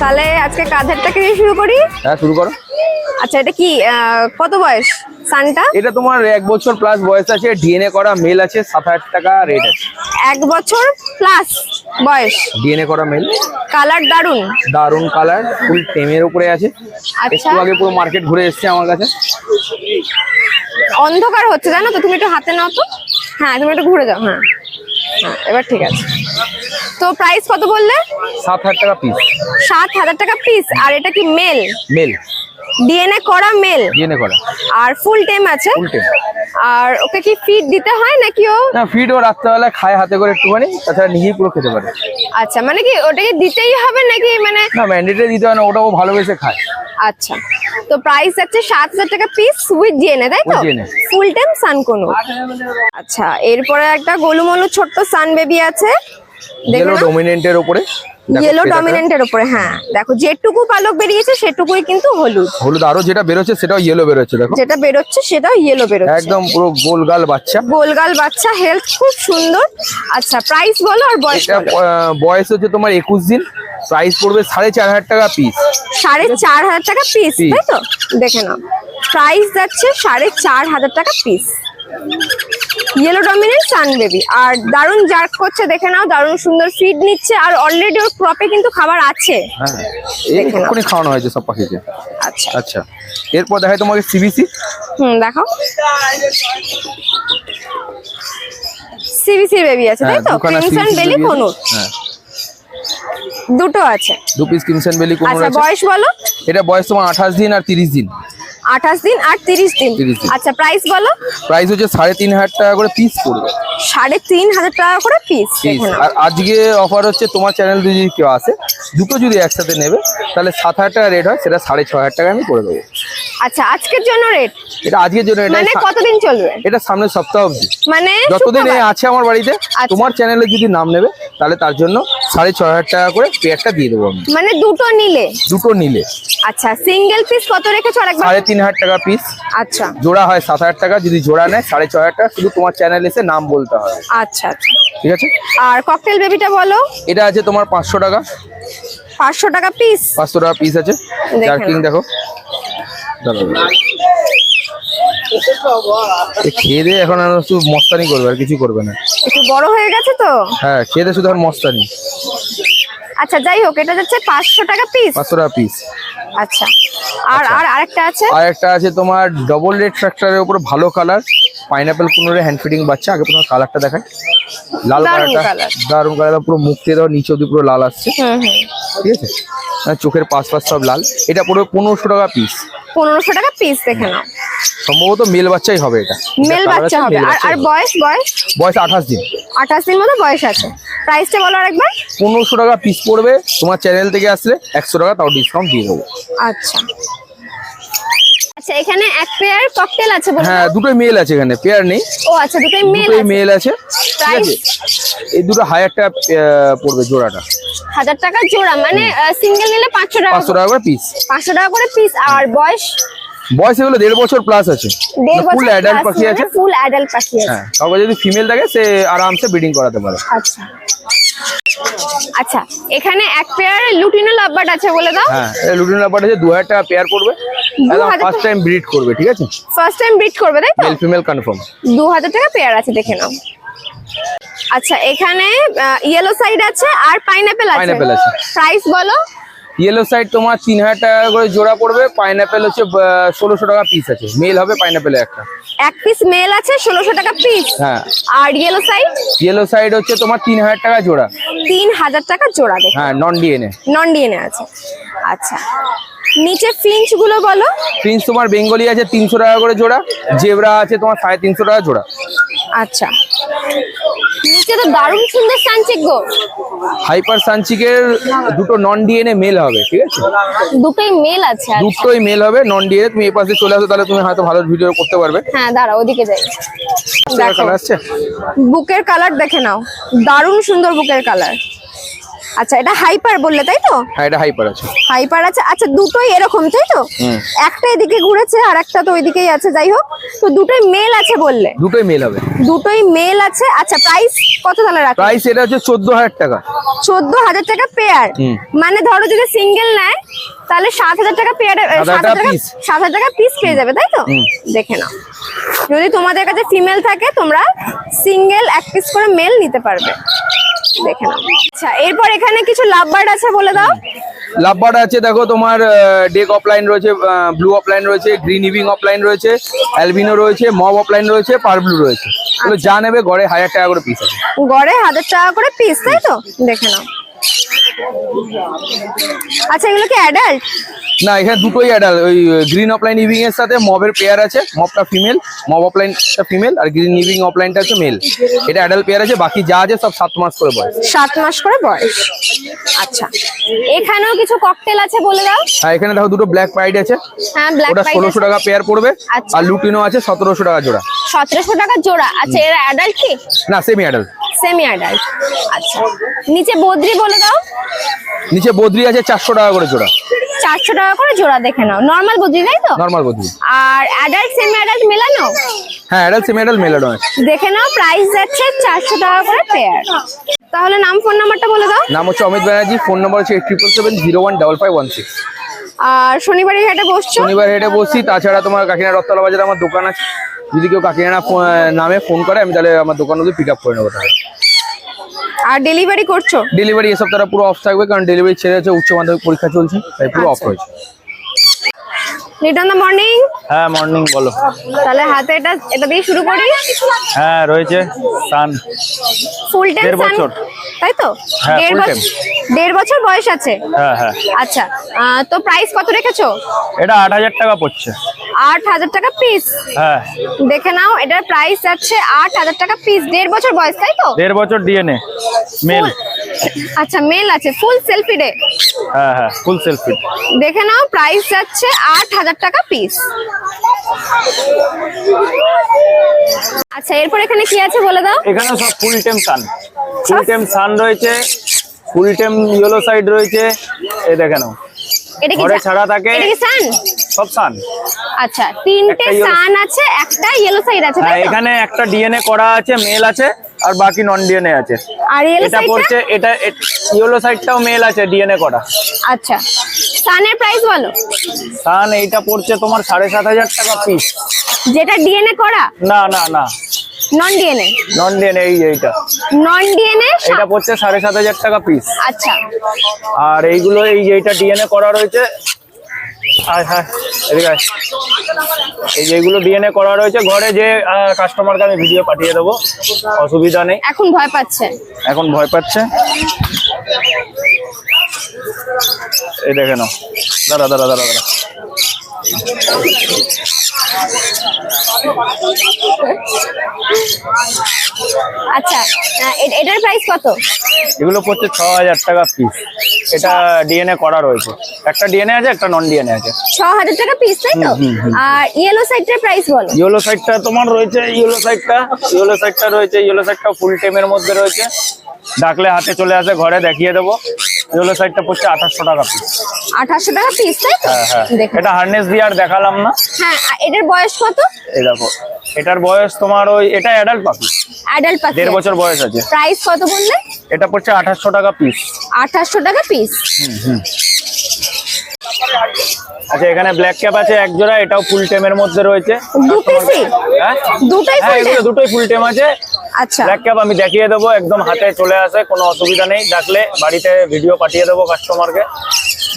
তাহলে আজকে কাঁধেরটাকে দিয়ে শুরু করি। হ্যাঁ শুরু করো। আচ্ছা, এটা কি কত বয়স সানটা? এটা তোমার 1 বছর প্লাস বয়স আছে, ডিএনএ করা মেল আছে, 7,000 টাকা রেট আছে। 1 বছর প্লাস বয়স, ডিএনএ করা মেল, কালার দারুন দারুন কালার, ফুল টেমের উপরে আছে। আচ্ছা, একটু আগে পুরো মার্কেট ঘুরে এসেছে আমার কাছে। অন্ধকার হচ্ছে জানো তো, তুমি একটু হাতে নাও তো। হ্যাঁ তুমি একটু ঘুরে যাও। হ্যাঁ হ্যাঁ এবার ঠিক আছে। তো প্রাইস কত বললে? 7,000 টাকা পিস। 7,000 টাকা পিস। আর এটা কি মেল? মেল, ডিএনএ করা মেল, ডিএনএ করা, আর ফুল টেম আছে। ফুল টেম। আর ওকে কি ফিড দিতে হয় নাকি ও? না, ফিড ও রাত্রেবেলা খায় হাতে করে একটুখানি, তাছাড়া নিজেই পুরো খেতে পারে। আচ্ছা, মানে কি ওটাকে দিতেই হবে নাকি মানে? না, ম্যান্ডেটরি দিতে হয় না, ওটা ও ভালোবেসে খায়। আচ্ছা, তো প্রাইস আছে 7,000 টাকা পিস উইথ ডিএনএ, তাই তো? With DNA ফুল টেম সানকোনো। আচ্ছা, এরপরে একটা গোলুমলু ছোট্ট সান বেবি আছে, ইয়েলো ডমিনেন্টের উপরে। ইয়েলো ডমিনেন্টের উপরে। হ্যাঁ দেখো, যেটুকু পালক বেরিয়েছে সেটুকুই কিন্তু হলুদ। হলুদ, আরো যেটা বেরোচ্ছে সেটাও ইয়েলো বেরোচ্ছে। দেখো যেটা বেরোচ্ছে সেটাও ইয়েলো বেরোচ্ছে। একদম পুরো গোলগাল বাচ্চা, গোলগাল বাচ্চা, হেলথ খুব সুন্দর। আচ্ছা, প্রাইস বলো আর বয়স এটা বলো। বয়স হচ্ছে তোমার 21 দিন। প্রাইস পড়বে 4,500 টাকা পিস। 4,500 টাকা পিস, তাই তো? দেখে নাও, প্রাইস যাচ্ছে 4,500 টাকা পিস। ইয়েলো ডমিনেন্ট সান বেবি, আর দারুন জার্ক করছে, দেখে নাও, দারুন সুন্দর ফিড নিচ্ছে, আর অলরেডি ওর ক্রপে কিন্তু খাবার আছে। হ্যাঁ, এক্ষুনি খাওয়ানো হয়েছে সব পাখিকে। আচ্ছা আচ্ছা, এরপর দেখাই তোমাকে সিবিসি। দেখাও। সিবিসি বেবি আছে, তাই তো? ক্রিমসন বেলি কোনুর। হ্যাঁ, দুটো আছে, 2 পিস ক্রিমসন বেলি কোনুর আচ্ছা আছে। বয়স বলো। এটা বয়স তোমার 28 দিন আর 30 দিন। 28 দিন আর 30 দিন। 30 দিন। আচ্ছা, প্রাইস বলো। প্রাইস হচ্ছে 3,500 টাকা করে পিস পড়বে। 3,500 টাকা করে পিস। দেখে নাও, আর আজকে অফার হচ্ছে তোমার চ্যানেল যদি কেউ আসে, দুটো যদি একসাথে নেবে তাহলে 7,000 টাকা রেট হয়, সেটা 6,500 টাকা আমি করে দেবো। আচ্ছা আজকের জন্য রেট? এটা আজকের জন্য, মানে কতদিন চলবে? এটা সামনের সপ্তাহ অবধি, মানে যতদিন এ আছে আমার বাড়িতে। আচ্ছা। তোমার চ্যানেলে যদি নাম নেবে তাহলে তার জন্য 6,500 টাকা করে পেয়ারটা দিয়ে দেবো আমি। মানে দুটো নিলে? দুটো নিলে। আচ্ছা, সিঙ্গেল পিস কত রেখেছো আরেকবার? 3,500 টাকা পিস। আচ্ছা, জোড়া হয় 7,000 টাকা, যদি জোড়া নেয় 6,500 টাকা। শুধু তোমার চ্যানেল এসে নাম বলতে হবে। আচ্ছা আচ্ছা, ঠিক আছে। আর ককটেল বেবিটা বলো। এটা আছে তোমার 500 টাকা। 500 টাকা পিস। 500 টাকা পিস আছে। দেখে জার্কিং দেখো, খেয়ে দিয়ে এখন আর শুধু মস্তানি করবে, আর কিছু করবে না। একটু বড় হয়ে গেছে তো। হ্যাঁ, খেয়ে দিয়ে শুধু আর মস্তানি। আচ্ছা, যাই হোক, এটা যাচ্ছে 500 টাকা পিস। 500 টাকা পিস। আচ্ছা, আর আর আরেকটা আছে। আর একটা আছে তোমার ডবল রেড ফ্র্যাক্টরের উপর, ভালো কালার, পাইনাপেল কুনুরে হ্যান্ড ফিডিং বাচ্চা। আগে তোমার কালারটা দেখাই, লাল দারুণ কালারটা, কালার। দারুণ কালার, পুরো মুখ দিয়ে দাও, নিচে অব্দি পুরো লাল আসছে। হুম, ঠিক আছে, মানে চোখের পাশ সব লাল। এটা পুরো 1,500 টাকা পিস। 1,500 টাকা পিস। দেখে নাও, সম্ভবত মেল বাচ্চাই হবে এটা। মেল বাচ্চা হবে। আর বয়স? বয়স 28 দিন। 28 দিন মতো বয়স আছে। প্রাইসটা বলো আরেকবার। 1,500 টাকা পিস পড়বে। তোমার চ্যানেল থেকে আসলে 100 টাকা তাও ডিসকাউন্ট দিয়ে দেবো। আচ্ছা আচ্ছা, এখানে এক পেয়ার ককটেল আছে বলো। হ্যাঁ, দুটোই মেল আছে, এখানে পেয়ার নেই। ও আচ্ছা, দুটোই মেল দুটোই আছে। মেল আছে। ঠিক প্রাইস? আছে, এই দুটো 1,000 টাকা পড়বে জোড়াটা। 1000 টাকা জোড়া, মানে সিঙ্গেল নিলে 500 টাকা। 500 টাকা করে পিস। 500 টাকা করে পিস। আর বয়স? বয়স এগুলো 1.5 বছর প্লাস আছে। 1.5 বছর ফুল অ্যাডাল্ট পাখি আছে। ফুল অ্যাডাল্ট পাখি আছে। হ্যাঁ, কাউকে যদি ফিমেল থাকে সে আরামসে ব্রিডিং করাতে পারে। আচ্ছা আচ্ছা, এখানে এক পেয়ার লুটিনো লাভবার্ড আছে বলে দাও। হ্যাঁ, লুটিনো লাভবার্ড আছে, 2,000 টাকা পেয়ার পড়বে। একদম 2,000 ফার্স্ট টাইম ব্রিড করবে। ঠিক আছে, ফার্স্ট টাইম ব্রিড করবে, তাই তো? Male female confirm. 2,000 টাকা পেয়ার আছে, দেখে নাও। আচ্ছা, এখানে ইয়েলো সাইড আছে আর পাইনাপেল আছে। পাইনাপেল আছে। প্রাইস বলো। ইয়েলো সাইড তোমার 3,000 টাকা করে জোড়া পড়বে। পাইনাপেল হচ্ছে 1,600 টাকা পিস আছে। মেল হবে পাইনাপেলে একটা। এক পিস মেল আছে, 1,600 টাকা পিস। হ্যাঁ, আর ইয়েলো সাইড? ইয়েলো সাইড হচ্ছে তোমার 3,000 টাকা জোড়া। 3,000 টাকা জোড়া। দেখো, হ্যাঁ, নন ডিএনএ। নন ডিএনএ আছে। আচ্ছা, নিচে ফিঞ্চ গুলো বলো। প্রিন্স তোমার বেঙ্গলি আছে 300 টাকা করে জোড়া। জেব্রা আছে তোমার 350 টাকা জোড়া। আচ্ছা, নিচে তো দারুণ সুন্দর সানচিক গো। হাইপার সানচিকের দুটো নন ডিএনএ মেল হবে। ঠিক আছে, দুটোই মেল আছে। আচ্ছা। দুটোই মেল হবে নন ডিএনএ। তুমি এই পাশে চলে আসো, তাহলে তুমি হয়তো ভালো ভিডিও করতে পারবে। হ্যাঁ, দাঁড়াও, ওদিকে যাই। দেখো, কালার আসছে। বুকের কালার দেখে নাও, দারুণ সুন্দর বুকের কালার। আচ্ছা এটা হাইপার বললে তাই তো? হ্যাঁ এটা হাইপার আছে। হাইপার আছে। আচ্ছা দুটোই এরকম তাই তো? হুম। একটা এদিকে ঘুরেছে আর একটা তো ওইদিকেই আছে, যাই হোক। তো দুটোই মেল আছে বললে? দুটোই মেল হবে। দুটোই মেল আছে। আচ্ছা প্রাইস কত তাহলে রাখো? প্রাইস এটা হচ্ছে 14,000 টাকা। 14,000 টাকা পেয়ার। হুম। মানে ধরো যদি সিঙ্গেল নেয় তাহলে 7,000 টাকা পেয়ার, 7,000 টাকা পিস পেয়ে যাবে তাই তো? হুম। দেখে নাও, যদি তোমাদের কাছে ফিমেল থাকে তোমরা সিঙ্গেল এক পিস করে মেল নিতে পারবে। দেখে নাও। আচ্ছা এরপর এখানে কিছু লাভ বার্ড আছে, বলে দাও। লাভবার্ড আছে দেখো, তোমার ডেক অফলাইন রয়েছে, ব্লু অফলাইন রয়েছে, গ্রিন ইভিং অফলাইন রয়েছে, অ্যালবিনো রয়েছে, মব অফলাইন রয়েছে, পার ব্লু রয়েছে। এগুলো যা নেবে গড়ে 1,000 টাকা করে পিস আছে। গড়ে 1,000 টাকা করে পিস তাই তো? দেখে নাও। আচ্ছা এগুলো কি অ্যাডাল্ট? না, এখানে দুটোই অ্যাডাল্ট। ওই গ্রিন অফলাইন ইভিং এর সাথে মবের পেয়ার আছে, মবটা ফিমেল, মব অফলাইনটা ফিমেল, আর গ্রিন ইভিং অফলাইনটা হচ্ছে মেল। এটা অ্যাডাল্ট পেয়ার আছে, বাকি যা আছে সব 7 মাস করে বয়স। 7 মাস করে বয়স। আচ্ছা এখানেও কিছু ককটেল আছে, বলে দাও। হ্যাঁ এখানে দেখো দুটো ব্ল্যাক পাইড আছে, হ্যাঁ ব্ল্যাক ওটা পাইড 1600 টাকা পেয়ার পড়বে। আচ্ছা। আর লুটিনো আছে 1700 টাকা জোড়া। 1700 টাকা জোড়া। আচ্ছা এরা অ্যাডাল্ট কি? না, সেমি অ্যাডাল্ট। Semi adult. আচ্ছা নিচে বদ্রি বলে দাও। নিচে বদ্রি আছে 400 টাকা করে জোড়া। 400 টাকা করে জোড়া। দেখে নাও, নরমাল বদ্রি তাই তো? নরমাল বদ্রি। আর অ্যাডাল্ট সেমি অ্যাডাল্ট মেলানো? হ্যাঁ অ্যাডাল্ট সেমি অ্যাডাল্ট মেলানো আছে। দেখে নাও, প্রাইস যাচ্ছে 400 টাকা করে পেয়ার। তাহলে নাম ফোন নাম্বারটা বলে দাও। নাম হচ্ছে অমিত ব্যানার্জি, ফোন নম্বর হচ্ছে 8777015516। আর শনিবারের হাটে বসছো? শনিবার হেঁটে বসছি, তাছাড়া তোমার কাকিনাড়া রথতলা বাজারে আমার দোকান আছে। যদি কেউ কাকিনাড়া নামে ফোন করে আমি তাহলে আমার দোকান অবধি পিক আপ করে নেবো। তাহলে আর ডেলিভারি করছো? ডেলিভারি এ সপ্তাহটা পুরো অফ থাকবে, কারণ ডেলিভারি ছেড়ে আছে, উচ্চ মাধ্যমিক পরীক্ষা চলছে, তাই পুরো অফ আচ্ছা। রয়েছে। Return the morning. হ্যাঁ মর্নিং বলো। তাহলে হাতে এটা দিয়ে শুরু করি। হ্যাঁ রয়েছে সান, ফুল টাইম 1.5 বছর। তাই তো? হ্যাঁ, 1.5 full বছর। time। 1.5 বছর বয়স আছে। হ্যাঁ হ্যাঁ, আচ্ছা তো প্রাইস কত রেখেছো? এটা 8,000 টাকা পড়ছে। 8,000 টাকা পিস। হ্যাঁ দেখে নাও, এটার প্রাইস যাচ্ছে 8,000 টাকা পিস। 1.5 বছর বয়স তাই তো? 1.5 বছর ডিএনএ মেল। আচ্ছা মেল আছে, ফুল সেলফি ডে। হ্যাঁ হ্যাঁ ফুল সেলফি। দেখে নাও, প্রাইস যাচ্ছে 8,000 টাকা পিস। আচ্ছা এরপর এখানে কি আছে বলে দাও। এখানে সব ফুল টেম সান, ফুল টেম সান রয়েছে, ফুল টেম ইয়েলো সাইড রয়েছে। এই দেখে নাও, এটা কি ঘরে ছাড়া থাকে। এটা কি সান? সব সান। আচ্ছা তিনটে একটা yellow- সান আছে, একটা ইয়েলো সাইড আছে হ্যাঁ তাই তো? এখানে একটা ডিএনএ করা আছে, মেল আছে, আর বাকি নন ডিএনএ আছে। আর ইয়েলো এটা সাইডটা? পড়ছে, এটা ইয়েলো সাইডটাও মেল আছে ডিএনএ করা। আচ্ছা সানের প্রাইস বলো। সান এইটা পড়ছে তোমার 7,500 টাকা পিস। যেটা ডিএনএ করা? না না না, নন ডিএনএ। নন ডিএনএ এইটা। Non DNA. এটা পড়ছে 7,500 টাকা পিস। আচ্ছা আর এইগুলো এইটা ডিএনএ করা রয়েছে। হ্যাঁ হ্যাঁ এদিকে আয়। এই যেগুলো ডিএনএ করা রয়েছে, ঘরে যে কাস্টমারকে আমি ভিডিও পাঠিয়ে দেবো, অসুবিধা নেই। এখন ভয় পাচ্ছে। এখন ভয় পাচ্ছে। এই দেখে নাও, দাঁড়া দাঁড়া দাঁড়া দাঁড়া। আচ্ছা এটার প্রাইস কত? এগুলো পড়ছে 6,000 টাকা পিস। এটা ডিএনএ করা রয়েছে, একটা ডিএনএ আছে, একটা নন ডিএনএ আছে। 6,000 টাকা পিস তাই তো? আর ইয়েলো সাইডটার প্রাইস বলো। ইয়েলো সাইডটা তোমার রয়েছে, ইয়েলো সাইডটা রয়েছে, ইয়েলো সাইডটা ফুল টেমের মধ্যে রয়েছে। ডাকলে হাতে চলে আসে, ঘরে দেখিয়ে দেবো। ইয়েলো সাইডটা পড়ছে 2,800 টাকা পিস। 2,800 টাকা পিস তাই তো? হ্যাঁ হ্যাঁ, দেখো। এটা হার্নেস দিয়ে আর দেখালাম না। হ্যাঁ এটার বয়স কত? এই দেখো, এটার বয়স তোমার এটা অ্যাডাল্ট পাখি, অ্যাডাল্ট পাখি। 1.5 বছর বয়স আছে। প্রাইস কত বললে? এটা পড়ছে 2,800 টাকা পিস। 2,800 টাকা পিস। আচ্ছা এখানে ব্ল্যাক ক্যাপ আছে এক জোড়া, এটাও ফুল টেমের মধ্যে রয়েছে। দু পিসই? হ্যাঁ দুটোই হ্যাঁ, ফুল এগুলো দুটোই ফুল টেম আছে। আচ্ছা ব্ল্যাক ক্যাপ আমি দেখিয়ে দেবো, একদম হাতে চলে আসে, কোনো অসুবিধা নেই। ডাকলে বাড়িতে ভিডিও পাঠিয়ে দেবো কাস্টমারকে,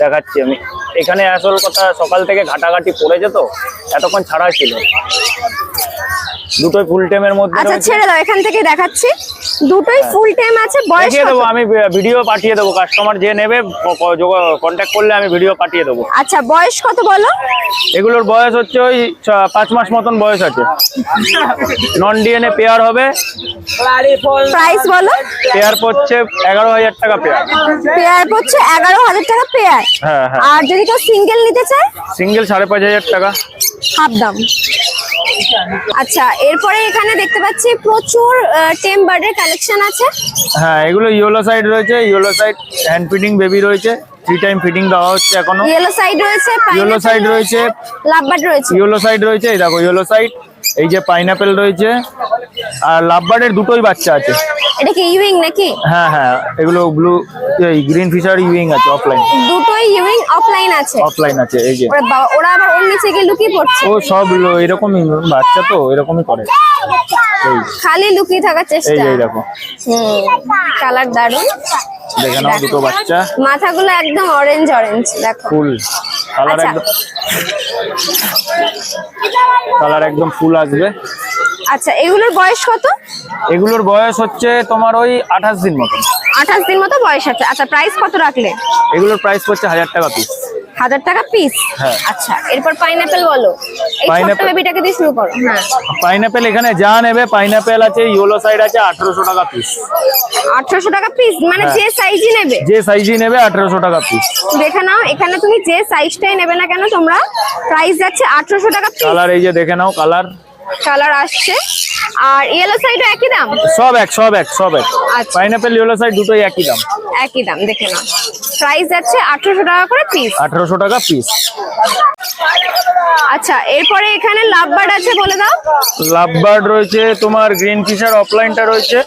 দেখাচ্ছি আমি। এখানে আসল কথা, সকাল থেকে ঘাটাঘাটি পড়েছে তো, এতক্ষণ ছাড়া ছিল। দুটোই ফুল টেমের মধ্যে আচ্ছা রয়েছে। ছেড়ে দাও, এখান থেকে দেখাচ্ছি। দুটোই ফুল টাইম আছে। বয়স দেখিয়ে কত? দেবো আমি, ভিডিও পাঠিয়ে দেবো। কাস্টমার যে নেবে কন্ট্যাক্ট করলে আমি ভিডিও পাঠিয়ে দেবো। আচ্ছা বয়স কত বলো? এগুলোর বয়স হচ্ছে ওই 5 মাস মতন বয়স আছে। নন ডিএনএ পেয়ার হবে। প্রাইস বলো। পেয়ার পড়ছে 11,000 টাকা পেয়ার। পেয়ার পড়ছে 11,000 টাকা পেয়ার। হ্যাঁ হ্যাঁ, আর যদি কেউ সিঙ্গেল নিতে চায়? সিঙ্গেল 5,500 টাকা। হাফ দাম। আচ্ছা, এরপরে এখানে দেখতে পাচ্ছি প্রচুর টেম বার্ডের কালেকশন আছে। হ্যাঁ, এগুলো ইয়েলো সাইড রয়েছে, yellow side hand feeding baby রয়েছে, 3 টাইম ফিডিং দেওয়া হচ্ছে এখনো। ইয়েলো সাইড রয়েছে, ইয়েলো সাইড রয়েছে, লাভবার্ড রয়েছে। ইয়েলো সাইড রয়েছে, এই দেখো ইয়েলো সাইড, এই যে পাইনাপেল রয়েছে, আর লাভবার্ডের দুটোই বাচ্চা আছে। এটা কি ইউইং নাকি? হ্যাঁ হ্যাঁ, এগুলো ব্লু গ্রিন ফিশার ইউইং আছে, অফলাইন। দুটোই ইউইং অফলাইন আছে। অফলাইন আছে, এই যে। ওরে বাবা, ওরা আবার ওর নিচে গিয়ে লুকিয়ে পড়ছে। ও সব এরকমই বাচ্চা, তো এরকমই করে, এই খালি লুকিয়ে থাকার এই চেষ্টা। যে দেখো, কালার দারুন। দেখে নাও দুটো বাচ্চা, মাথাগুলো একদম অরেঞ্জ অরেঞ্জ, দেখো। ফুল কালার, আচ্ছা। একদম কালার একদম ফুল আসবে। আচ্ছা, এগুলোর বয়স কত? এগুলোর বয়স হচ্ছে তোমার ওই 28 দিন মতো। 28 দিন মতো বয়স আছে। আচ্ছা, প্রাইস কত রাখলে? এগুলোর প্রাইস পড়ছে 1000 টাকা পিস। 1000 টাকা পিস। হ্যাঁ। আচ্ছা, এরপর পাইনাপেল বলো। এই ছোট্ট Pineapple- বেবিটাকে দিয়ে শুরু করো। হ্যাঁ, পাইনাপেল এখানে যা নেবে, পাইনাপেল আছে, ইয়েলো সাইড আছে, 1800 টাকা পিস। 1800 টাকা পিস, মানে হ্যাঁ। যে সাইজই নেবে। যে সাইজই নেবে 1800 টাকা পিস। দেখে নাও, এখানে তুমি যে সাইজটাই নেবে না কেন তোমরা, প্রাইস যাচ্ছে 1800 টাকা পিস। কালার এই যে দেখে নাও, কালার কালার আসছে। আর ইয়েলো সাইডও একই দাম? সব এক। আচ্ছা। পাইনাপেল ইয়েলো সাইড দুটোই একই দাম, একই দাম। দেখে নাও, প্রাইস যাচ্ছে 1800 টাকা করে পিস। 1800 টাকা পিস। আচ্ছা, এরপরে এখানে লাভবার্ড আছে, বলে দাও। লাভবার্ড রয়েছে তোমার, গ্রিন ফিশার অফলাইনটা রয়েছে,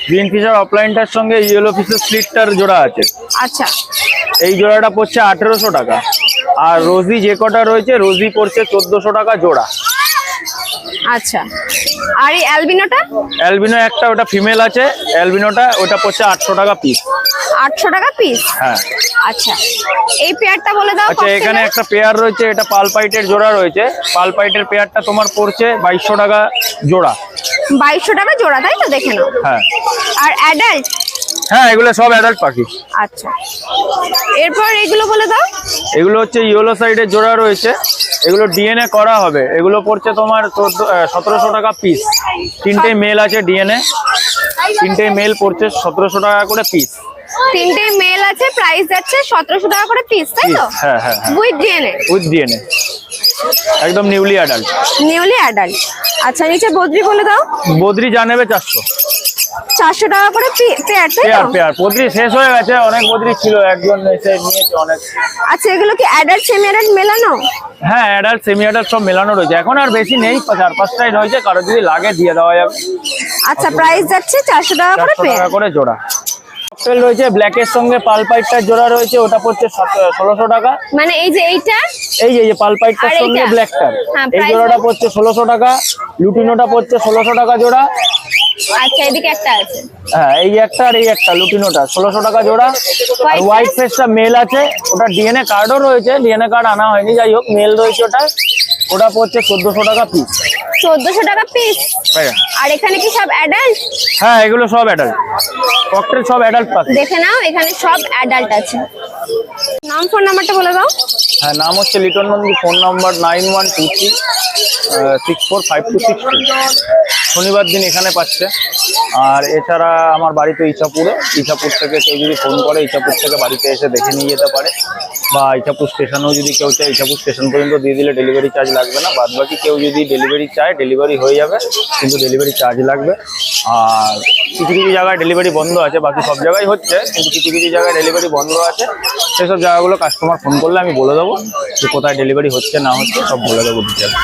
গ্রিন ফিশার অফলাইনটার সঙ্গে ইয়েলো ফিশার স্প্লিটটার জোড়া আছে। আচ্ছা, এই জোড়াটা পড়ছে 1800 টাকা। আর রোজি যে কটা রয়েছে, রোজি পড়ছে 1400 টাকা জোড়া। আচ্ছা। আর এই অ্যালবিনোটা? অ্যালবিনো একটা, ওটা ফিমেল আছে, অ্যালবিনোটা ওটা পড়ছে 800 টাকা পিস। 800 টাকা পিস। হ্যাঁ। আচ্ছা, এই পেয়ারটা বলে দাও। আচ্ছা, এখানে একটা পেয়ার রয়েছে, এটা পালপাইটের জোড়া রয়েছে, পালপাইটের পেয়ারটা তোমার পড়ছে 2200 টাকা জোড়া। 2200 টাকা জোড়া, তাই তো? দেখে নাও। হ্যাঁ আর অ্যাডাল্ট? হ্যাঁ, এগুলো সব অ্যাডাল্ট পাখি। আচ্ছা, এরপর এগুলো বলে দাও। এগুলো হচ্ছে ইয়েলো সাইডের জোড়া রয়েছে, এগুলো ডিএনএ করা হবে, এগুলো পড়ছে তোমার 1700 টাকা পিস। 3টে মেল আছে ডিএনএ, 3টে মেল পড়ছে 1700 টাকা করে পিস। 3টে মেল আছে, প্রাইস যাচ্ছে 1700 টাকা করে পিস, তাই তো? হ্যাঁ হ্যাঁ হ্যাঁ, উইথ ডিএনএ? উইথ ডিএনএ, একদম নিউলি অ্যাডাল্ট। Newly adult. আচ্ছা, নিচে বদ্রি বলে দাও। বদ্রি যা নেবে 400। 400 টাকা করে পেয়ার, তাই তো? পেয়ার বদ্রি শেষ হয়ে গেছে, অনেক বদ্রি ছিল, একজন এসে নিয়েছে অনেক। আচ্ছা, এগুলো কি অ্যাডাল্ট সেমি অ্যাডাল্ট মেলানো? হ্যাঁ, অ্যাডাল্ট সেমি অ্যাডাল্ট সব মেলানো রয়েছে, এখন আর বেশি নেই, 4-5টাই রয়েছে, কারো যদি লাগে দিয়ে দেওয়া যাবে। আচ্ছা, প্রাইস যাচ্ছে 400 টাকা করে 400 পেয়ার। টাকা করে জোড়া। ককটেল রয়েছে, ব্ল্যাকের সঙ্গে পালপাইটটার জোড়া রয়েছে, ওটা পড়ছে 1600 টাকা। মানে এই যে এইটা, এই যে পালপাইটটার আর সঙ্গে এইটা? ব্ল্যাকটার, হ্যাঁ, এই price জোড়াটা বল। পড়ছে 1600 টাকা। লুটিনোটা পড়ছে 1600 টাকা জোড়া। আচ্ছা, এদিকে একটা আছে। হ্যাঁ, এই একটা আর এই একটা লুটিনোটা 1600 টাকা জোড়া। আর White হোয়াইট face? ফেসটা মেল আছে, ওটা ডিএনএ কার্ডও রয়েছে, ডিএনএ কার্ড আনা হয়নি, যাই হোক মেল রয়েছে ওটা, ওটা পড়ছে 1400 টাকা পিস। 1400 টাকা পিস। আর এখানে কি সব অ্যাডাল্ট? হ্যাঁ, এগুলো সব অ্যাডাল্ট, ককটেল সব অ্যাডাল্ট পাখি। দেখে নাও, এখানে সব অ্যাডাল্ট আছে। নাম, ফোন নাম্বারটা বলে দাও। হ্যাঁ, নাম হচ্ছে লিটন নন্দী, ফোন নাম্বার 9123645262। শনিবার দিন এখানে পাচ্ছে। আর এছাড়া আমার বাড়িতে ইছাপুর থেকে কেউ যদি ফোন করে, ইছাপুর থেকে বাড়িতে এসে দেখে নিয়ে যেতে পারে, বা ইছাপুর স্টেশনেও যদি কেউ চায়, ইছাপুর স্টেশন পর্যন্ত দিয়ে দিলে ডেলিভারি চার্জ লাগবে না। বাদ বাকি কেউ যদি ডেলিভারি চায়, ডেলিভারি হয়ে যাবে, কিন্তু ডেলিভারি চার্জ লাগবে। আর কিছু কিছু জায়গায় ডেলিভারি বন্ধ আছে, বাকি সব জায়গায় হচ্ছে, কিন্তু কিছু কিছু জায়গায় ডেলিভারি বন্ধ আছে। সেসব জায়গাগুলো কাস্টমার ফোন করলে আমি বলে দেবো যে কোথায় ডেলিভারি হচ্ছে না হচ্ছে, সব বলে দেবো ডিটেলস।